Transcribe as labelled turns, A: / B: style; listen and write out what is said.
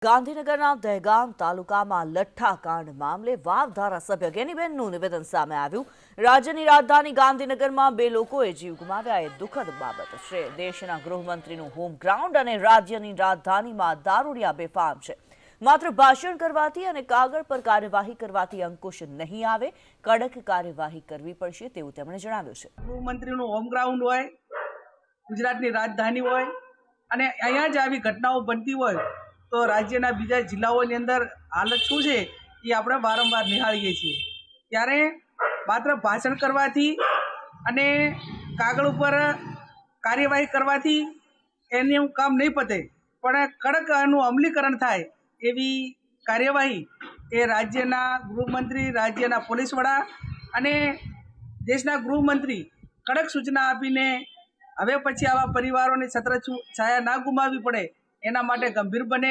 A: ગાંધીનગરના દહેગામ તાલુકામાં લઠ્ઠાકાંડ મામલે વાવ ધારાસભ્ય ગેનીબેનનું નિવેદન સામે આવ્યું। રાજ્યની રાજધાની ગાંધીનગરમાં બે લોકોએ જીવ ગુમાવ્યા એ દુઃખદ બાબત છે। દેશના ગૃહમંત્રીનું હોમ ગ્રાઉન્ડ અને રાજ્યની રાજધાનીમાં દારૂડિયા બેફામ છે। માત્ર ભાષણ કરવાથી અને કાગળ પર કાર્યવાહી કરવાથી અંકુશ નહીં આવે, કડક કાર્યવાહી કરવી પડશે તેવું તેમણે જણાવ્યું છે।
B: ગૃહમંત્રીનું હોમ ગ્રાઉન્ડ હોય, ગુજરાતની રાજધાની હોય અને અહીંયા જ આવી ઘટનાઓ બનતી હોય તો રાજ્યના બીજા જિલ્લાઓની અંદર હાલત શું છે એ આપણે વારંવાર નિહાળીએ છીએ। ત્યારે માત્ર ભાષણ કરવાથી અને કાગળ ઉપર કાર્યવાહી કરવાથી એનું કામ નહીં પતે, પણ કડક એનું અમલીકરણ થાય એવી કાર્યવાહી એ રાજ્યના ગૃહમંત્રી, રાજ્યના પોલીસ વડા અને દેશના ગૃહમંત્રી કડક સૂચના આપીને હવે પછી આવા પરિવારોની છત્રછાયા ના ગુમાવવી પડે એના માટે ગંભીર બને।